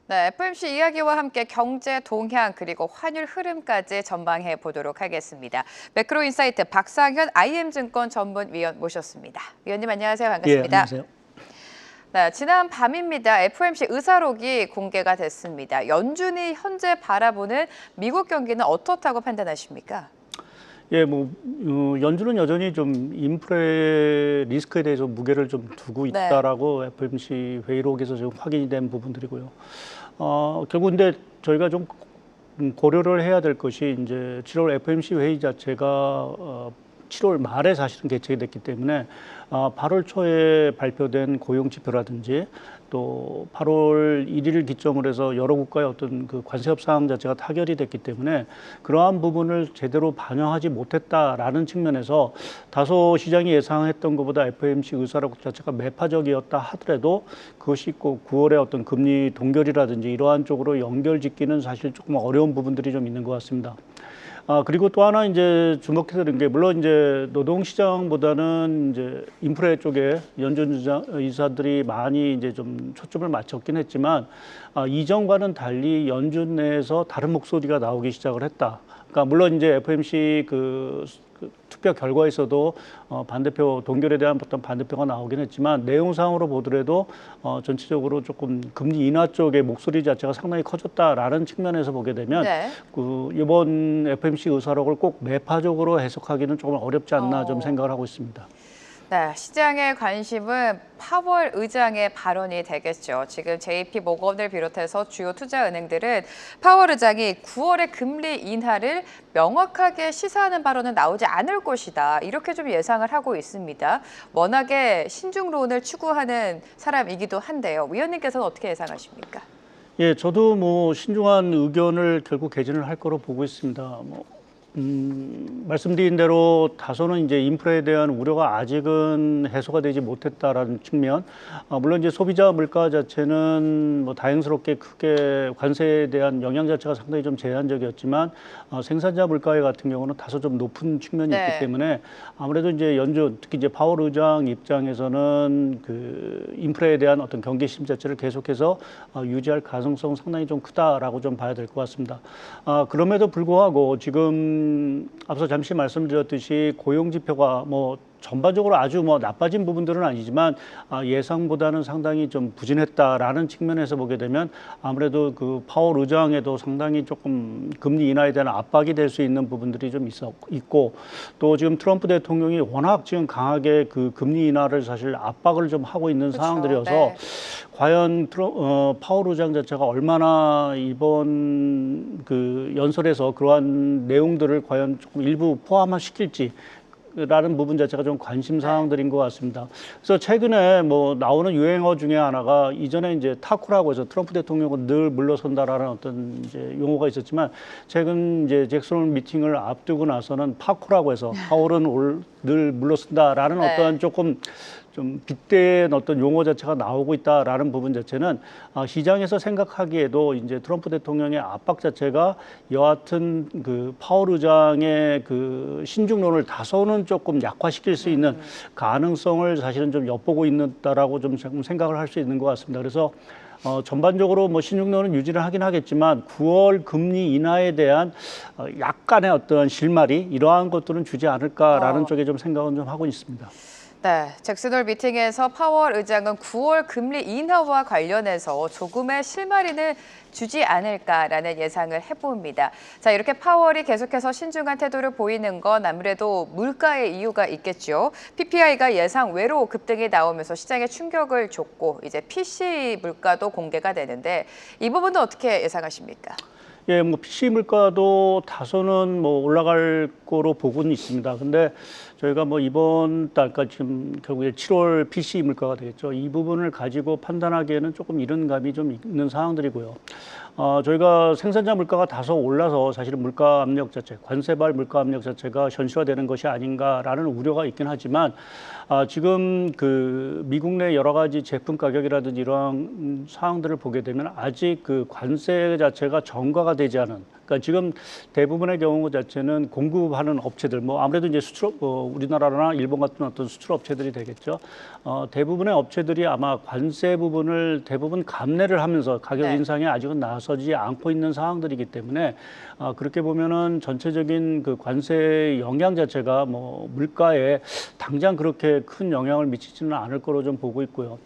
네, FOMC 이야기와 함께 경제 동향 그리고 환율 흐름까지 전망해 보도록 하겠습니다. 매크로인사이트 박상현 IM증권 전문위원 모셨습니다. 위원님 안녕하세요. 예, 반갑습니다. 안녕하세요. 네, 지난 밤입니다. FOMC 의사록이 공개가 됐습니다. 연준이 현재 바라보는 미국 경기는 어떻다고 판단하십니까? 예, 연준은 여전히 좀 인플레 리스크에 대해서 무게를 좀 두고 네. 있다라고 FOMC 회의록에서 지금 확인이 된 부분들이고요. 결국 근데 저희가 좀 고려를 해야 될 것이 이제 7월 FOMC 회의 자체가 7월 말에 사실은 개최가 됐기 때문에 8월 초에 발표된 고용 지표라든지 또 8월 1일을 기점으로 해서 여러 국가의 어떤 그 관세 협상 자체가 타결이 됐기 때문에 그러한 부분을 제대로 반영하지 못했다라는 측면에서 다소 시장이 예상했던 것보다 FOMC 의사록 자체가 매파적이었다 하더라도 그것이 꼭 9월의 어떤 금리 동결이라든지 이러한 쪽으로 연결짓기는 사실 조금 어려운 부분들이 좀 있는 것 같습니다. 그리고 또 하나 이제 주목해야 되는 게 물론 이제 노동시장보다는 이제 인프레 쪽에 연준 이사들이 많이 이제 좀 초점을 맞췄긴 했지만 이전과는 달리 연준 내에서 다른 목소리가 나오기 시작을 했다. 그러니까 물론 이제 FOMC 그 투표 결과에서도 반대표 동결에 대한 어떤 반대표가 나오긴 했지만 내용상으로 보더라도 전체적으로 조금 금리 인하 쪽의 목소리 자체가 상당히 커졌다라는 측면에서 보게 되면 네. 그 이번 FOMC 의사록을 꼭 매파적으로 해석하기는 조금 어렵지 않나 좀 생각을 하고 있습니다. 네, 시장의 관심은 파월 의장의 발언이 되겠죠. 지금 JP 모건을 비롯해서 주요 투자은행들은 파월 의장이 9월의 금리 인하를 명확하게 시사하는 발언은 나오지 않을 것이다. 이렇게 좀 예상을 하고 있습니다. 워낙에 신중론을 추구하는 사람이기도 한데요. 위원님께서는 어떻게 예상하십니까? 예, 저도 뭐 신중한 의견을 결국 개진을 할 거로 보고 있습니다. 말씀드린 대로 다소는 이제 인플레에 대한 우려가 아직은 해소가 되지 못했다라는 측면. 물론 이제 소비자 물가 자체는 뭐 다행스럽게 크게 관세에 대한 영향 자체가 상당히 좀 제한적이었지만 생산자 물가 같은 경우는 다소 좀 높은 측면이 네. 있기 때문에 아무래도 이제 연준 특히 이제 파월 의장 입장에서는 그 인플레에 대한 어떤 경계심 자체를 계속해서 유지할 가능성 상당히 좀 크다라고 좀 봐야 될 것 같습니다. 그럼에도 불구하고 지금 앞서 잠시 말씀드렸듯이 고용 지표가 뭐 전반적으로 아주 뭐 나빠진 부분들은 아니지만 예상보다는 상당히 좀 부진했다라는 측면에서 보게 되면 아무래도 그 파월 의장에도 상당히 조금 금리 인하에 대한 압박이 될 수 있는 부분들이 좀 있고 또 지금 트럼프 대통령이 워낙 지금 강하게 그 금리 인하를 사실 압박을 좀 하고 있는 그렇죠. 상황들이어서 네. 과연 파월 의장 자체가 얼마나 이번 그 연설에서 그러한 내용들을 과연 조금 일부 포함시킬지 라는 부분 자체가 좀 관심 사항들인 것 같습니다. 그래서 최근에 뭐 나오는 유행어 중에 하나가 이전에 이제 타쿠라고 해서 트럼프 대통령은 늘 물러선다라는 어떤 이제 용어가 있었지만 최근 이제 잭슨 홀 미팅을 앞두고 나서는 파쿠라고 해서 파월은 늘 물러선다라는 네. 어떤 조금 좀 빗대는 어떤 용어 자체가 나오고 있다라는 부분 자체는 시장에서 생각하기에도 이제 트럼프 대통령의 압박 자체가 여하튼 그 파월 의장의 그 신중론을 다소는 조금 약화시킬 수 있는 가능성을 사실은 좀 엿보고 있다라고 좀 생각을 할 수 있는 것 같습니다. 그래서 전반적으로 뭐 신중론은 유지를 하긴 하겠지만 9월 금리 인하에 대한 약간의 어떤 실마리 이러한 것들은 주지 않을까라는 쪽에 좀 생각은 좀 하고 있습니다. 네, 잭슨홀 미팅에서 파월 의장은 9월 금리 인하와 관련해서 조금의 실마리는 주지 않을까라는 예상을 해봅니다. 자, 이렇게 파월이 계속해서 신중한 태도를 보이는 건 아무래도 물가의 이유가 있겠죠. PPI가 예상 외로 급등이 나오면서 시장에 충격을 줬고 이제 PC 물가도 공개가 되는데 이 부분도 어떻게 예상하십니까? 예, 뭐 PC 물가도 다소는 뭐 올라갈 거로 보고는 있습니다. 근데 저희가 뭐 이번 달까지 지금 결국에 7월 PC 물가가 되겠죠. 이 부분을 가지고 판단하기에는 조금 이른 감이 좀 있는 상황들이고요. 저희가 생산자 물가가 다소 올라서 사실은 물가 압력 자체, 관세발 물가 압력 자체가 현실화되는 것이 아닌가라는 우려가 있긴 하지만 지금 그 미국 내 여러 가지 제품 가격이라든지 이러한 사항들을 보게 되면 아직 그 관세 자체가 전가가 되지 않은 그러니까 지금 대부분의 경우 자체는 공급하는 업체들, 뭐 아무래도 이제 수출, 우리나라나 일본 같은 어떤 수출 업체들이 되겠죠. 대부분의 업체들이 아마 관세 부분을 대부분 감내를 하면서 가격 네. 인상에 아직은 나서지 않고 있는 상황들이기 때문에 그렇게 보면은 전체적인 그 관세 영향 자체가 뭐 물가에 당장 그렇게 큰 영향을 미치지는 않을 거로 좀 보고 있고요.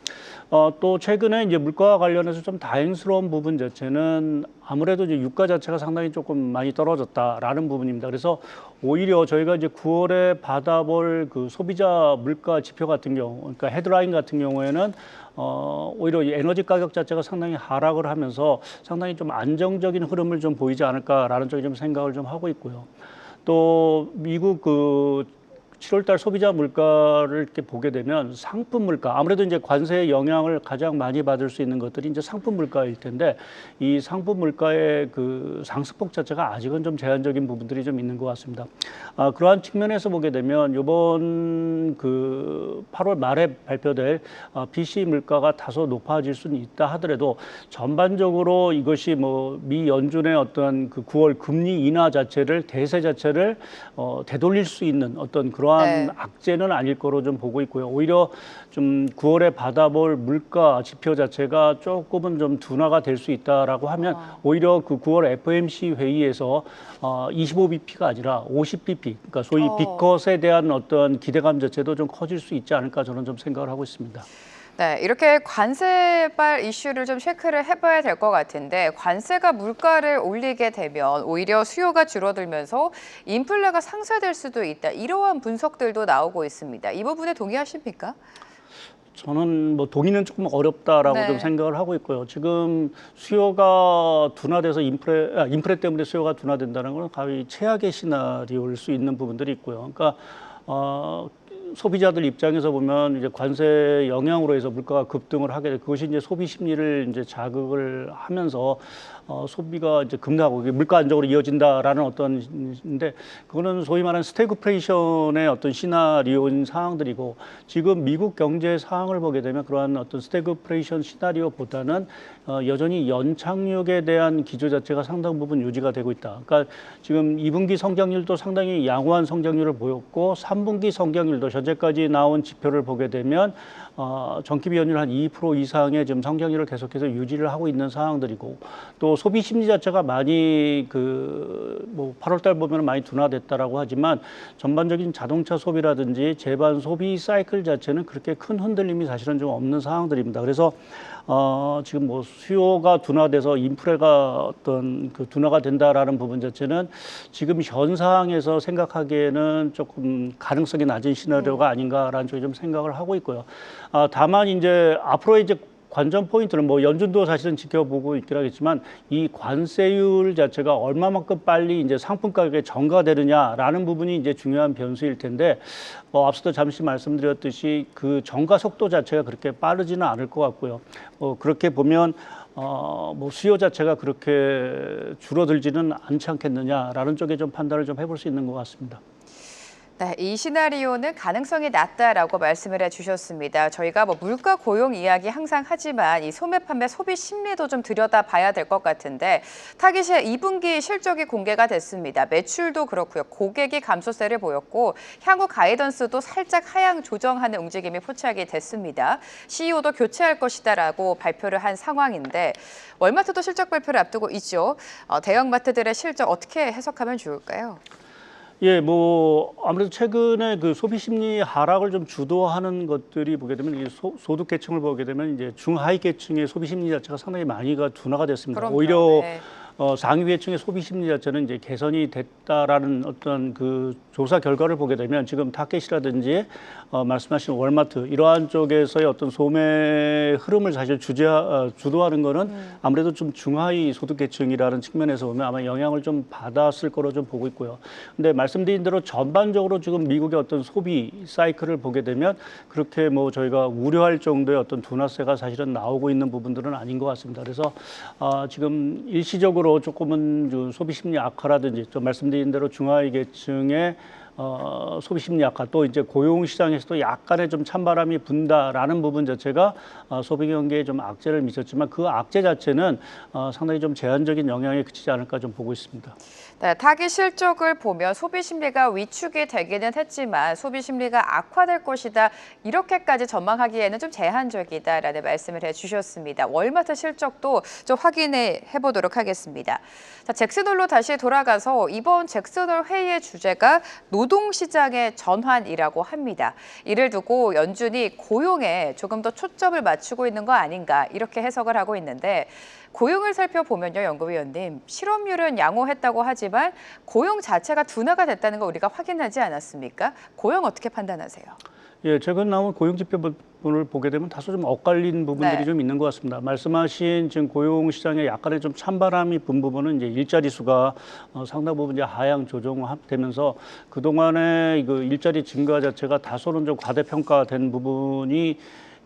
또 최근에 이제 물가와 관련해서 좀 다행스러운 부분 자체는 아무래도 이제 유가 자체가 상당히 조금 많이 떨어졌다라는 부분입니다. 그래서 오히려 저희가 이제 9월에 받아볼 그 소비자 물가 지표 같은 경우, 그러니까 헤드라인 같은 경우에는 오히려 이 에너지 가격 자체가 상당히 하락을 하면서 상당히 좀 안정적인 흐름을 좀 보이지 않을까라는 쪽에 좀 생각을 좀 하고 있고요. 또 미국 그 7월달 소비자 물가를 이렇게 보게 되면 상품 물가, 아무래도 이제 관세의 영향을 가장 많이 받을 수 있는 것들이 이제 상품 물가일 텐데 이 상품 물가의 그 상승폭 자체가 아직은 좀 제한적인 부분들이 좀 있는 것 같습니다. 그러한 측면에서 보게 되면 이번 그 8월 말에 발표될 PC 물가가 다소 높아질 수는 있다 하더라도 전반적으로 이것이 뭐 미 연준의 어떤 그 9월 금리 인하 자체를 대세 자체를 되돌릴 수 있는 어떤 그러한 네. 악재는 아닐 거로 좀 보고 있고요. 오히려 좀 9월에 받아볼 물가 지표 자체가 조금은 좀 둔화가 될 수 있다라고 하면 오히려 그 9월 FOMC 회의에서 25bp가 아니라 50bp, 그러니까 소위 빅컷에 대한 어떤 기대감 자체도 좀 커질 수 있지 않을까 저는 좀 생각을 하고 있습니다. 네, 이렇게 관세발 이슈를 좀 체크를 해봐야 될 것 같은데 관세가 물가를 올리게 되면 오히려 수요가 줄어들면서 인플레가 상쇄될 수도 있다. 이러한 분석들도 나오고 있습니다. 이 부분에 동의하십니까? 저는 뭐 동의는 조금 어렵다라고 네. 좀 생각을 하고 있고요. 지금 수요가 둔화돼서 인플레 때문에 수요가 둔화된다는 건 거의 최악의 시나리오일 수 있는 부분들이 있고요. 그러니까 소비자들 입장에서 보면 이제 관세 영향으로 해서 물가가 급등을 하게 돼 그것이 이제 소비 심리를 이제 자극을 하면서 소비가 이제 급락하고 물가 안정으로 이어진다라는 어떤인데 그거는 소위 말하는 스태그플레이션의 어떤 시나리오인 상황들이고 지금 미국 경제 상황을 보게 되면 그러한 어떤 스태그플레이션 시나리오보다는 여전히 연착륙에 대한 기조 자체가 상당 부분 유지가 되고 있다. 그러니까 지금 2분기 성장률도 상당히 양호한 성장률을 보였고 3분기 성장률도 현재까지 나온 지표를 보게 되면 전기 비연율 한 2% 이상의 지금 성장률을 계속해서 유지를 하고 있는 상황들이고 또 소비 심리 자체가 많이 뭐 8월 달 보면 많이 둔화됐다라고 하지만 전반적인 자동차 소비라든지 제반 소비 사이클 자체는 그렇게 큰 흔들림이 사실은 좀 없는 상황들입니다. 그래서 지금 뭐 수요가 둔화돼서 인플레가 어떤 그 둔화가 된다라는 부분 자체는 지금 현 상황에서 생각하기에는 조금 가능성이 낮은 시나리오가 아닌가라는 쪽에 좀 생각을 하고 있고요. 다만 이제 앞으로 이제 관전 포인트는 뭐 연준도 사실은 지켜보고 있긴 하겠지만 이 관세율 자체가 얼마만큼 빨리 이제 상품 가격에 전가되느냐라는 부분이 이제 중요한 변수일 텐데 앞서도 잠시 말씀드렸듯이 그 전가 속도 자체가 그렇게 빠르지는 않을 것 같고요. 그렇게 보면 뭐 수요 자체가 그렇게 줄어들지는 않지 않겠느냐라는 쪽에 좀 판단을 좀 해볼 수 있는 것 같습니다. 네, 이 시나리오는 가능성이 낮다라고 말씀을 해주셨습니다. 저희가 뭐 물가 고용 이야기 항상 하지만 이 소매 판매 소비 심리도 좀 들여다봐야 될 것 같은데 타깃의 2분기 실적이 공개가 됐습니다. 매출도 그렇고요. 고객이 감소세를 보였고 향후 가이던스도 살짝 하향 조정하는 움직임이 포착이 됐습니다. CEO도 교체할 것이다라고 발표를 한 상황인데 월마트도 실적 발표를 앞두고 있죠. 대형마트들의 실적 어떻게 해석하면 좋을까요? 예, 뭐 아무래도 최근에 그 소비 심리 하락을 좀 주도하는 것들이 보게 되면 이 소득 계층을 보게 되면 이제 중하위 계층의 소비 심리 자체가 상당히 많이가 둔화가 됐습니다. 그럼요. 오히려 네. 상위 계층의 소비 심리 자체는 이제 개선이 됐다라는 어떤 그 조사 결과를 보게 되면 지금 타겟이라든지 말씀하신 월마트 이러한 쪽에서의 어떤 소매 흐름을 사실 주도하는 거는 아무래도 좀 중하위 소득 계층이라는 측면에서 보면 아마 영향을 좀 받았을 거로 좀 보고 있고요. 근데 말씀드린 대로 전반적으로 지금 미국의 어떤 소비 사이클을 보게 되면 그렇게 뭐 저희가 우려할 정도의 어떤 둔화세가 사실은 나오고 있는 부분들은 아닌 것 같습니다. 그래서 지금 일시적으로 조금은 소비 심리 악화라든지 좀 말씀드린 대로 중하위 계층의 소비 심리 악화 또 이제 고용 시장에서도 약간의 좀 찬바람이 분다라는 부분 자체가 소비 경기에 좀 악재를 미쳤지만 그 악재 자체는 상당히 좀 제한적인 영향에 그치지 않을까 좀 보고 있습니다. 네, 타기 실적을 보면 소비 심리가 위축이 되기는 했지만 소비 심리가 악화될 것이다. 이렇게까지 전망하기에는 좀 제한적이다라는 말씀을 해주셨습니다. 월마트 실적도 좀 확인해 보도록 하겠습니다. 자, 잭슨홀로 다시 돌아가서 이번 잭슨홀 회의의 주제가 노동시장의 전환이라고 합니다. 이를 두고 연준이 고용에 조금 더 초점을 맞추고 있는 거 아닌가 이렇게 해석을 하고 있는데 고용을 살펴보면요, 연구위원님, 실업률은 양호했다고 하지만 고용 자체가 둔화가 됐다는 거 우리가 확인하지 않았습니까? 고용 어떻게 판단하세요? 예, 최근 나온 고용 지표를 보게 되면 다소 좀 엇갈린 부분들이 네. 좀 있는 것 같습니다. 말씀하신 지금 고용 시장에 약간의 좀 찬바람이 분 부분은 이제 일자리 수가 상당 부분 이제 하향 조정되면서 그 동안의 그 일자리 증가 자체가 다소는 좀 과대평가된 부분이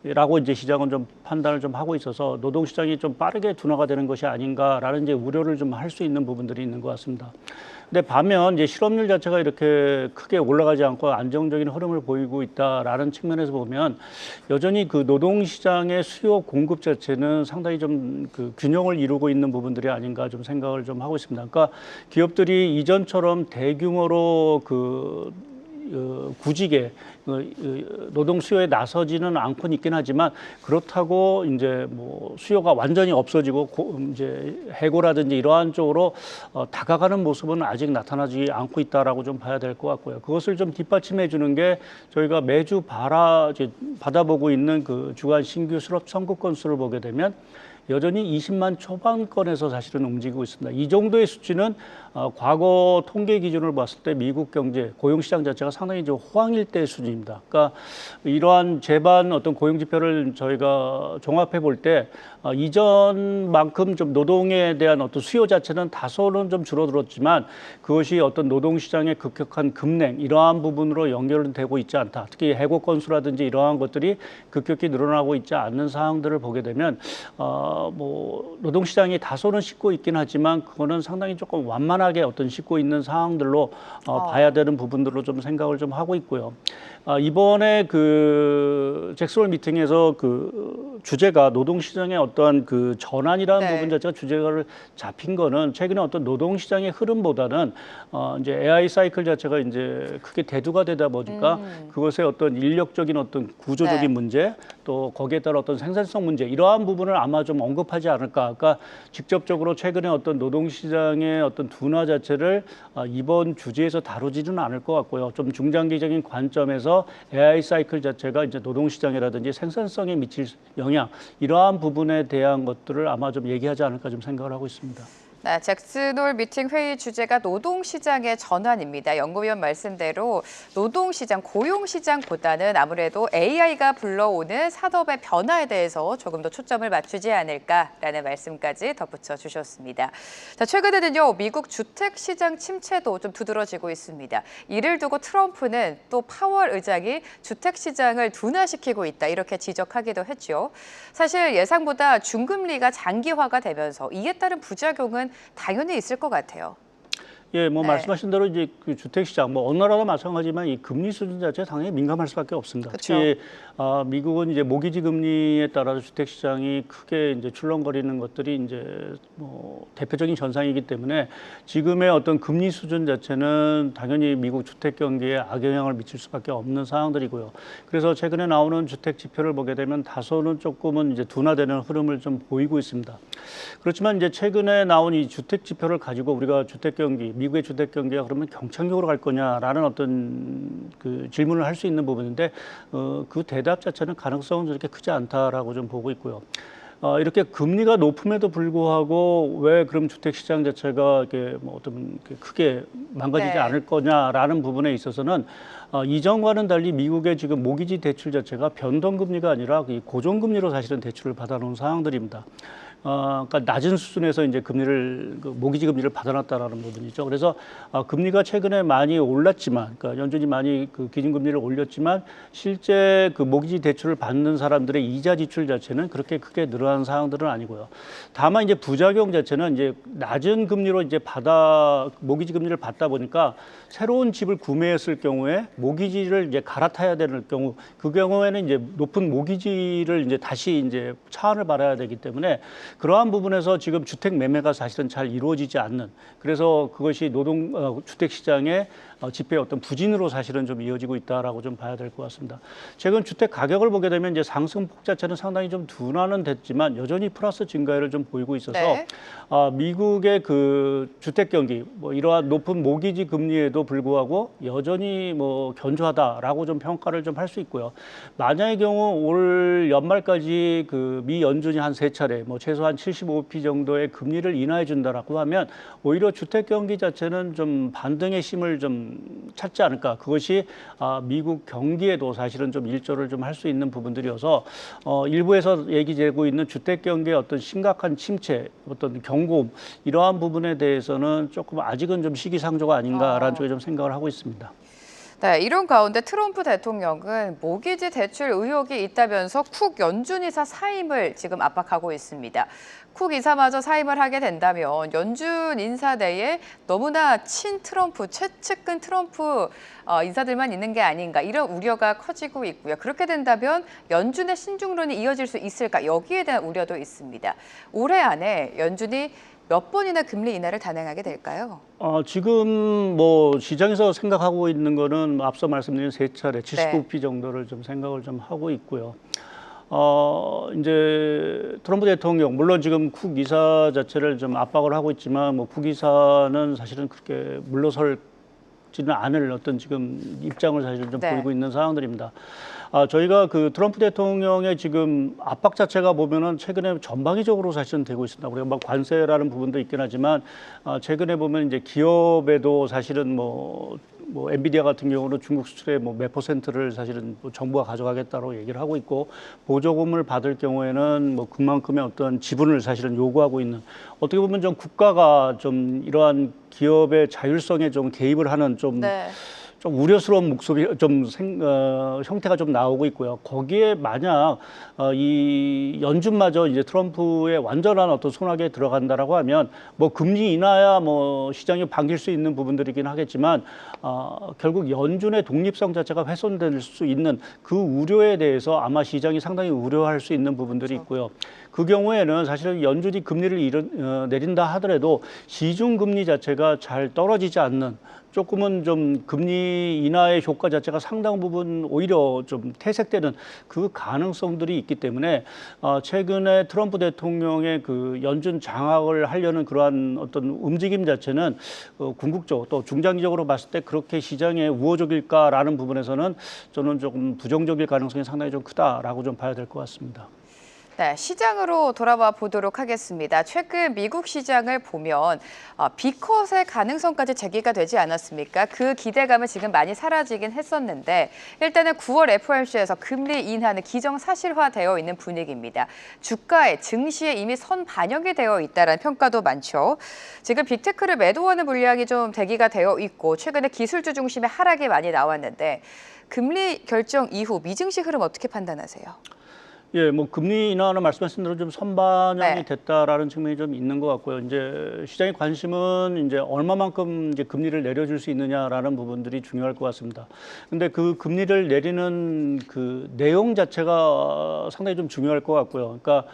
라고 이제 시장은 좀 판단을 좀 하고 있어서 노동 시장이 좀 빠르게 둔화가 되는 것이 아닌가라는 이제 우려를 좀 할 수 있는 부분들이 있는 것 같습니다. 근데 반면 이제 실업률 자체가 이렇게 크게 올라가지 않고 안정적인 흐름을 보이고 있다라는 측면에서 보면 여전히 그 노동 시장의 수요 공급 자체는 상당히 좀 그 균형을 이루고 있는 부분들이 아닌가 좀 생각을 좀 하고 있습니다. 그러니까 기업들이 이전처럼 대규모로 구직에 노동 수요에 나서지는 않고는 있긴 하지만 그렇다고 이제 뭐 수요가 완전히 없어지고 이제 해고라든지 이러한 쪽으로 다가가는 모습은 아직 나타나지 않고 있다라고 좀 봐야 될 것 같고요. 그것을 좀 뒷받침해 주는 게 저희가 매주 받아보고 있는 그 주간 신규 실업 청구 건수를 보게 되면 여전히 20만 초반권에서 사실은 움직이고 있습니다. 이 정도의 수치는 과거 통계 기준을 봤을 때 미국 경제 고용 시장 자체가 상당히 좀 호황일 때 수준입니다. 그러니까 이러한 제반 어떤 고용 지표를 저희가 종합해 볼 때 이전만큼 좀 노동에 대한 어떤 수요 자체는 다소는 좀 줄어들었지만 그것이 어떤 노동 시장의 급격한 급냉 이러한 부분으로 연결되고 있지 않다. 특히 해고 건수라든지 이러한 것들이 급격히 늘어나고 있지 않는 상황들을 보게 되면 뭐 노동시장이 다소는 씻고 있긴 하지만 그거는 상당히 조금 완만하게 어떤 씻고 있는 상황들로 봐야 되는 부분들로 좀 생각을 좀 하고 있고요. 이번에 그 잭슨홀 미팅에서 그 주제가 노동시장의 어떠한 그 전환이라는 네. 부분 자체가 주제가 잡힌 거는 최근에 어떤 노동시장의 흐름보다는 이제 AI 사이클 자체가 이제 크게 대두가 되다 보니까 그것의 어떤 인력적인 어떤 구조적인 네. 문제 또 거기에 따라 어떤 생산성 문제 이러한 부분을 아마 좀 언급하지 않을까. 그러니까 직접적으로 최근에 어떤 노동시장의 어떤 둔화 자체를 이번 주제에서 다루지는 않을 것 같고요. 좀 중장기적인 관점에서 AI 사이클 자체가 이제 노동시장이라든지 생산성에 미칠 영향 이러한 부분에 대한 것들을 아마 좀 얘기하지 않을까 좀 생각을 하고 있습니다. 네, 잭슨홀 미팅 회의 주제가 노동시장의 전환입니다. 연구위원 말씀대로 노동시장, 고용시장보다는 아무래도 AI가 불러오는 산업의 변화에 대해서 조금 더 초점을 맞추지 않을까라는 말씀까지 덧붙여 주셨습니다. 자, 최근에는요, 미국 주택시장 침체도 좀 두드러지고 있습니다. 이를 두고 트럼프는 또 파월 의장이 주택시장을 둔화시키고 있다 이렇게 지적하기도 했죠. 사실 예상보다 중금리가 장기화가 되면서 이에 따른 부작용은 당연히 있을 것 같아요. 예, 뭐 네. 말씀하신 대로 이제 그 주택 시장 뭐 어느 나라도 마찬가지지만 이 금리 수준 자체가 당연히 민감할 수밖에 없습니다. 그쵸. 특히 미국은 이제 모기지 금리에 따라서 주택 시장이 크게 이제 출렁거리는 것들이 이제 뭐 대표적인 현상이기 때문에 지금의 어떤 금리 수준 자체는 당연히 미국 주택 경기에 악영향을 미칠 수밖에 없는 상황들이고요. 그래서 최근에 나오는 주택 지표를 보게 되면 다소는 조금은 이제 둔화되는 흐름을 좀 보이고 있습니다. 그렇지만 이제 최근에 나온 이 주택 지표를 가지고 우리가 주택 경기 미국의 주택 경기가 그러면 경착륙으로 갈 거냐라는 어떤 그 질문을 할 수 있는 부분인데 그 대답 자체는 가능성은 그렇게 크지 않다라고 좀 보고 있고요. 이렇게 금리가 높음에도 불구하고 왜 그럼 주택 시장 자체가 이렇게 뭐 어떤 크게 망가지지 네. 않을 거냐라는 부분에 있어서는 이전과는 달리 미국의 지금 모기지 대출 자체가 변동금리가 아니라 이 고정금리로 사실은 대출을 받아놓은 상황들입니다. 그러니까 낮은 수준에서 이제 금리를 모기지 금리를 받아놨다라는 부분이죠. 그래서 금리가 최근에 많이 올랐지만, 그러니까 연준이 많이 그 기준금리를 올렸지만 실제 그 모기지 대출을 받는 사람들의 이자 지출 자체는 그렇게 크게 늘어난 상황들은 아니고요. 다만 이제 부작용 자체는 이제 낮은 금리로 이제 모기지 금리를 받다 보니까 새로운 집을 구매했을 경우에 모기지를 이제 갈아타야 되는 경우, 그 경우에는 이제 높은 모기지를 이제 다시 이제 차안을 받아야 되기 때문에 그러한 부분에서 지금 주택 매매가 사실은 잘 이루어지지 않는, 그래서 그것이 주택 시장의 집회의 어떤 부진으로 사실은 좀 이어지고 있다라고 좀 봐야 될 것 같습니다. 최근 주택 가격을 보게 되면 이제 상승폭 자체는 상당히 좀 둔화는 됐지만 여전히 플러스 증가율을 좀 보이고 있어서 네. 미국의 그 주택 경기, 뭐 이러한 높은 모기지 금리에도 불구하고 여전히 뭐 견조하다라고 좀 평가를 좀 할 수 있고요. 만약의 경우 올 연말까지 그 미 연준이 한 3차례, 뭐 최소한 75p 정도의 금리를 인하해 준다라고 하면 오히려 주택 경기 자체는 좀 반등의 힘을 좀 찾지 않을까. 그것이 미국 경기에도 사실은 좀 일조를 좀 할 수 있는 부분들이어서 일부에서 얘기되고 있는 주택 경기의 어떤 심각한 침체, 어떤 경고음, 이러한 부분에 대해서는 조금 아직은 좀 시기상조가 아닌가라는 쪽에 좀 생각을 하고 있습니다. 네, 이런 가운데 트럼프 대통령은 모기지 대출 의혹이 있다면서 쿡 연준이사 사임을 지금 압박하고 있습니다. 쿡 이사마저 사임을 하게 된다면 연준 인사 내에 너무나 친트럼프, 최측근 트럼프 인사들만 있는 게 아닌가, 이런 우려가 커지고 있고요. 그렇게 된다면 연준의 신중론이 이어질 수 있을까, 여기에 대한 우려도 있습니다. 올해 안에 연준이 몇 번이나 금리 인하를 단행하게 될까요? 지금 뭐 시장에서 생각하고 있는 거는 앞서 말씀드린 3차례 79p 정도를 좀 생각을 좀 하고 있고요. 이제 트럼프 대통령, 물론 지금 쿡 이사 자체를 좀 압박을 하고 있지만 뭐 쿡 이사는 사실은 그렇게 물러설지는 않을 어떤 지금 입장을 사실 좀 보이고 있는 상황들입니다. 저희가 그 트럼프 대통령의 지금 압박 자체가 보면은 최근에 전방위적으로 사실은 되고 있습니다. 우리가 막 관세라는 부분도 있긴 하지만 최근에 보면 이제 기업에도 사실은 뭐 엔비디아 같은 경우는 중국 수출의 뭐 몇 %를 사실은 뭐 정부가 가져가겠다고 얘기를 하고 있고, 보조금을 받을 경우에는 뭐 그만큼의 어떤 지분을 사실은 요구하고 있는, 어떻게 보면 좀 국가가 좀 이러한 기업의 자율성에 좀 개입을 하는 좀 우려스러운 목소리, 형태가 좀 나오고 있고요. 거기에 만약 이 연준마저 이제 트럼프의 완전한 어떤 손아귀에 들어간다라고 하면 뭐 금리 인하야 뭐 시장이 반길 수 있는 부분들이긴 하겠지만 결국 연준의 독립성 자체가 훼손될 수 있는 그 우려에 대해서 아마 시장이 상당히 우려할 수 있는 부분들이 있고요. 그 경우에는 사실은 연준이 금리를 내린다 하더라도 시중 금리 자체가 잘 떨어지지 않는, 조금은 좀 금리 인하의 효과 자체가 상당 부분 오히려 좀 퇴색되는 그 가능성들이 있기 때문에 최근에 트럼프 대통령의 그 연준 장악을 하려는 그러한 어떤 움직임 자체는 궁극적으로 또 중장기적으로 봤을 때 그렇게 시장에 우호적일까라는 부분에서는 저는 조금 부정적일 가능성이 상당히 좀 크다라고 좀 봐야 될 것 같습니다. 네, 시장으로 돌아와 보도록 하겠습니다. 최근 미국 시장을 보면 B컷의 가능성까지 제기가 되지 않았습니까? 그 기대감은 지금 많이 사라지긴 했었는데 일단은 9월 FOMC에서 금리 인하는 기정사실화되어 있는 분위기입니다. 주가에, 증시에 이미 선반영이 되어 있다는 평가도 많죠. 지금 빅테크를 매도하는 물량이 좀 대기가 되어 있고 최근에 기술주 중심의 하락이 많이 나왔는데 금리 결정 이후 미증시 흐름 어떻게 판단하세요? 예, 뭐 금리 인하는 말씀하신 대로 좀 선반영이 됐다라는 측면이 좀 있는 것 같고요. 이제 시장의 관심은 이제 얼마만큼 이제 금리를 내려줄 수 있느냐라는 부분들이 중요할 것 같습니다. 근데 그 금리를 내리는 그 내용 자체가 상당히 좀 중요할 것 같고요. 그러니까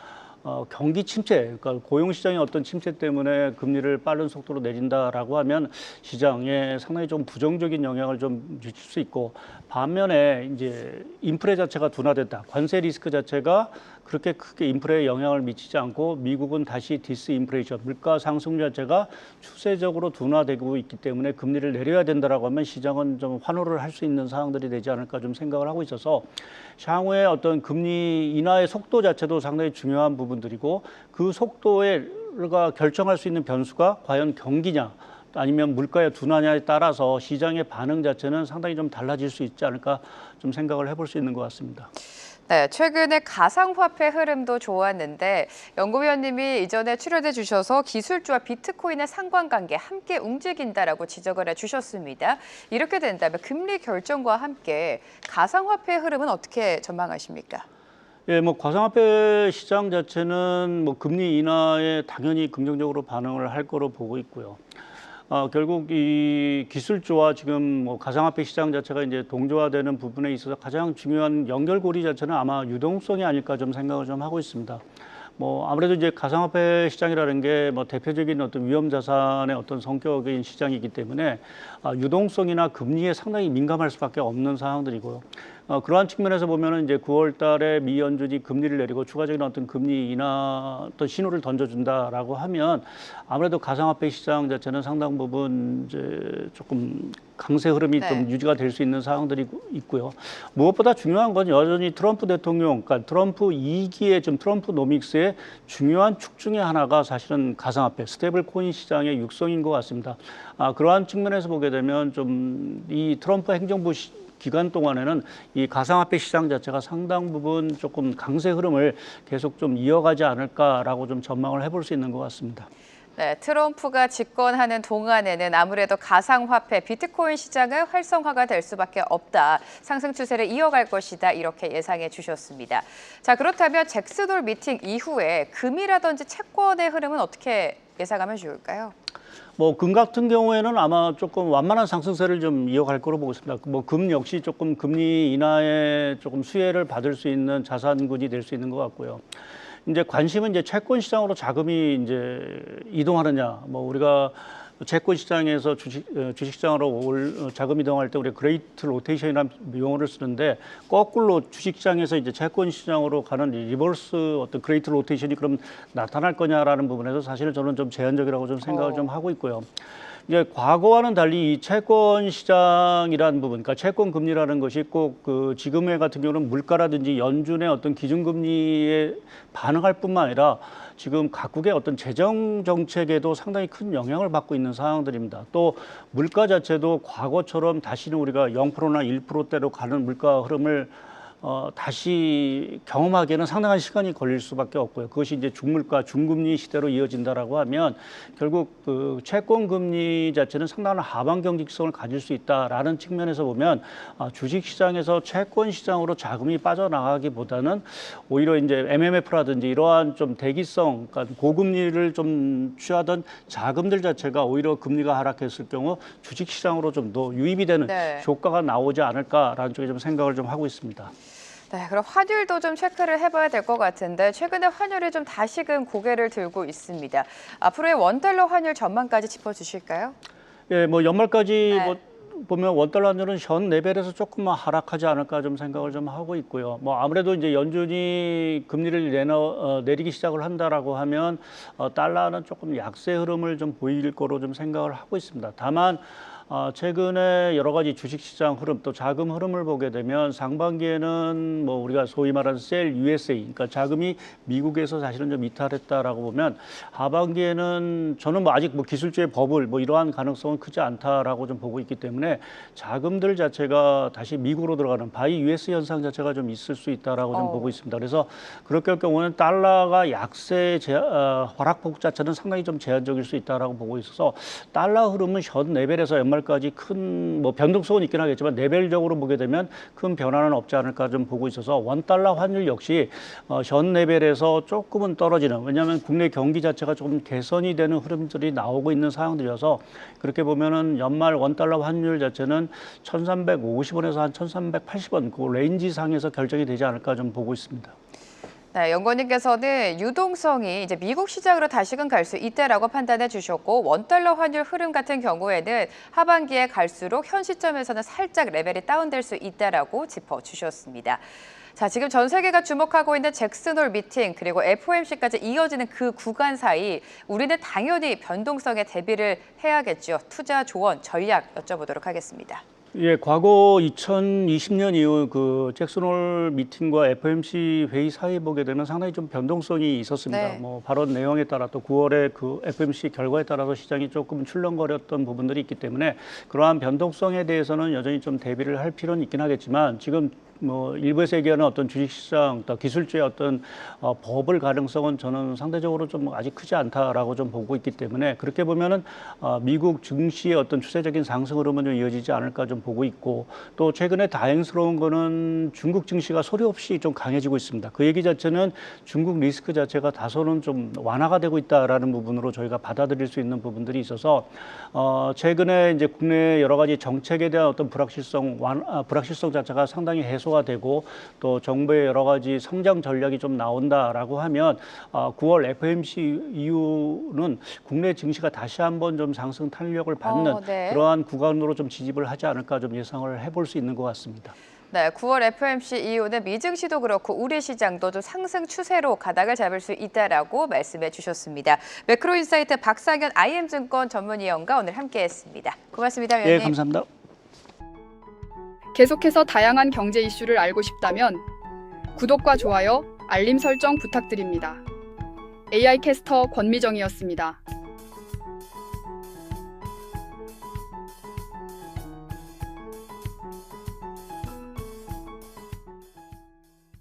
경기 침체, 그러니까 고용 시장의 어떤 침체 때문에 금리를 빠른 속도로 내린다라고 하면 시장에 상당히 좀 부정적인 영향을 좀 미칠 수 있고, 반면에 이제 인플레 자체가 둔화됐다, 관세 리스크 자체가 그렇게 크게 인플레에 영향을 미치지 않고 미국은 다시 디스인플레이션, 물가 상승 자체가 추세적으로 둔화되고 있기 때문에 금리를 내려야 된다라고 하면 시장은 좀 환호를 할 수 있는 상황들이 되지 않을까 좀 생각을 하고 있어서 향후에 어떤 금리 인하의 속도 자체도 상당히 중요한 부분들이고, 그 속도가 결정할 수 있는 변수가 과연 경기냐 아니면 물가의 둔화냐에 따라서 시장의 반응 자체는 상당히 좀 달라질 수 있지 않을까 좀 생각을 해볼 수 있는 것 같습니다. 네, 최근에 가상화폐 흐름도 좋았는데 연구위원님이 이전에 출연해 주셔서 기술주와 비트코인의 상관관계 함께 움직인다라고 지적을 해주셨습니다. 이렇게 된다면 금리 결정과 함께 가상화폐 흐름은 어떻게 전망하십니까? 예, 뭐 가상화폐 시장 자체는 뭐 금리 인하에 당연히 긍정적으로 반응을 할 거로 보고 있고요. 결국 이 기술주와 지금 뭐 가상화폐 시장 자체가 이제 동조화되는 부분에 있어서 가장 중요한 연결고리 자체는 아마 유동성이 아닐까 좀 생각을 좀 하고 있습니다. 뭐 아무래도 이제 가상화폐 시장이라는 게 뭐 대표적인 어떤 위험 자산의 어떤 성격인 시장이기 때문에 유동성이나 금리에 상당히 민감할 수밖에 없는 상황들이고요. 그러한 측면에서 보면은 이제 9월 달에 미 연준이 금리를 내리고 추가적인 어떤 금리 인하 어떤 신호를 던져준다라고 하면 아무래도 가상화폐 시장 자체는 상당 부분 이제 조금 강세 흐름이 좀 유지가 될 수 있는 상황들이 있고요. 무엇보다 중요한 건 여전히 트럼프 대통령, 그러니까 트럼프 2기의 좀 트럼프 노믹스의 중요한 축 중에 하나가 사실은 가상화폐, 스테이블 코인 시장의 육성인 것 같습니다. 그러한 측면에서 보게 되면 좀 이 트럼프 행정부 기간 동안에는 이 가상화폐 시장 자체가 상당 부분 조금 강세 흐름을 계속 좀 이어가지 않을까라고 좀 전망을 해볼 수 있는 것 같습니다. 네, 트럼프가 집권하는 동안에는 아무래도 가상화폐, 비트코인 시장은 활성화가 될 수밖에 없다. 상승 추세를 이어갈 것이다. 이렇게 예상해 주셨습니다. 자, 그렇다면 잭슨홀 미팅 이후에 금이라든지 채권의 흐름은 어떻게 예상하면 좋을까요? 뭐 금 같은 경우에는 아마 조금 완만한 상승세를 좀 이어갈 거로 보고 있습니다. 뭐 금 역시 조금 금리 인하에 조금 수혜를 받을 수 있는 자산군이 될 수 있는 것 같고요. 이제 관심은 이제 채권 시장으로 자금이 이제 이동하느냐. 뭐 우리가 채권 시장에서 주식 시장으로 자금 이동할 때 우리가 그레이트 로테이션이라는 용어를 쓰는데 거꾸로 주식 시장에서 이제 채권 시장으로 가는 리버스 어떤 그레이트 로테이션이 그럼 나타날 거냐라는 부분에서 사실은 저는 좀 제한적이라고 좀 생각을 좀 하고 있고요. 이제 과거와는 달리 이 채권 시장이라는 부분, 그러니까 채권 금리라는 것이 꼭 그 지금의 같은 경우는 물가라든지 연준의 어떤 기준금리에 반응할 뿐만 아니라 지금 각국의 어떤 재정 정책에도 상당히 큰 영향을 받고 있는 상황들입니다. 또 물가 자체도 과거처럼 다시는 우리가 0%나 1%대로 가는 물가 흐름을 다시 경험하기에는 상당한 시간이 걸릴 수밖에 없고요. 그것이 이제 중물가, 중금리 시대로 이어진다라고 하면 결국 그 채권 금리 자체는 상당한 하방 경직성을 가질 수 있다라는 측면에서 보면 주식 시장에서 채권 시장으로 자금이 빠져나가기보다는 오히려 이제 MMF라든지 이러한 좀 대기성, 그러니까 고금리를 좀 취하던 자금들 자체가 오히려 금리가 하락했을 경우 주식 시장으로 좀 더 유입이 되는 효과가 나오지 않을까라는 쪽에 좀 생각을 좀 하고 있습니다. 네, 그럼 환율도 좀 체크를 해봐야 될 것 같은데 최근에 환율이 좀 다시금 고개를 들고 있습니다. 앞으로의 원달러 환율 전망까지 짚어주실까요? 예, 뭐 연말까지 뭐 보면 원달러 환율은 현 레벨에서 조금만 하락하지 않을까 좀 생각을 좀 하고 있고요. 뭐 아무래도 이제 연준이 금리를 내리기 시작을 한다라고 하면 달러는 조금 약세 흐름을 좀 보일 거로 좀 생각을 하고 있습니다. 다만 최근에 여러 가지 주식시장 흐름 또 자금 흐름을 보게 되면 상반기에는 뭐 우리가 소위 말하는 셀 USA, 그러니까 자금이 미국에서 사실은 좀 이탈했다라고 보면 하반기에는 저는 뭐 아직 뭐 기술주의 버블 뭐 이러한 가능성은 크지 않다라고 좀 보고 있기 때문에 자금들 자체가 다시 미국으로 들어가는 바이 US 현상 자체가 좀 있을 수 있다라고 좀 보고 있습니다. 그래서 그렇게 할 경우는 달러가 약세 하락폭 자체는 상당히 좀 제한적일 수 있다라고 보고 있어서 달러 흐름은 현 레벨에서 연말까지 큰 뭐 변동성은 있긴 하겠지만 레벨적으로 보게 되면 큰 변화는 없지 않을까 좀 보고 있어서 원달러 환율 역시 현 레벨에서 조금은 떨어지는, 왜냐하면 국내 경기 자체가 조금 개선이 되는 흐름들이 나오고 있는 상황들이어서 그렇게 보면은 연말 원달러 환율 자체는 1,350원에서 한 1,380원 그 레인지 상에서 결정이 되지 않을까 좀 보고 있습니다. 네, 연구원님께서는 유동성이 이제 미국 시장으로 다시금 갈 수 있다라고 판단해 주셨고 원달러 환율 흐름 같은 경우에는 하반기에 갈수록 현 시점에서는 살짝 레벨이 다운될 수 있다라고 짚어주셨습니다. 자, 지금 전 세계가 주목하고 있는 잭슨홀 미팅 그리고 FOMC까지 이어지는 그 구간 사이 우리는 당연히 변동성에 대비를 해야겠죠. 투자 조언, 전략 여쭤보도록 하겠습니다. 예, 과거 2020년 이후 그 잭슨홀 미팅과 FOMC 회의 사이 보게 되면 상당히 좀 변동성이 있었습니다. 뭐 발언 내용에 따라 또 9월에 그 FOMC 결과에 따라서 시장이 조금 출렁거렸던 부분들이 있기 때문에 그러한 변동성에 대해서는 여전히 좀 대비를 할 필요는 있긴 하겠지만 지금 뭐 일부에서 얘기하는 어떤 주식시장, 또 기술주의 어떤 버블 가능성은 저는 상대적으로 좀 아직 크지 않다라고 좀 보고 있기 때문에 그렇게 보면은 미국 증시의 어떤 추세적인 상승 흐름은 좀 이어지지 않을까 좀 보고 있고 또 최근에 다행스러운 거는 중국 증시가 소리 없이 좀 강해지고 있습니다. 그 얘기 자체는 중국 리스크 자체가 다소는 좀 완화가 되고 있다라는 부분으로 저희가 받아들일 수 있는 부분들이 있어서 최근에 이제 국내 여러 가지 정책에 대한 어떤 불확실성 자체가 상당히 해소가 되고 또 정부의 여러 가지 성장 전략이 좀 나온다라고 하면 9월 FOMC 이후는 국내 증시가 다시 한번 좀 상승 탄력을 받는 네. 그러한 구간으로 좀 지집을 하지 않을까 좀 예상을 해볼 수 있는 것 같습니다. 네, 9월 FOMC 이후는 미증시도 그렇고 우리 시장도 좀 상승 추세로 가닥을 잡을 수 있다라고 말씀해 주셨습니다. 매크로인사이트 박상현 IM증권 전문위원과 오늘 함께했습니다. 고맙습니다, 위원님. 네, 감사합니다. 계속해서 다양한 경제 이슈를 알고 싶다면 구독과 좋아요, 알림 설정 부탁드립니다. AI 캐스터 권미정이었습니다.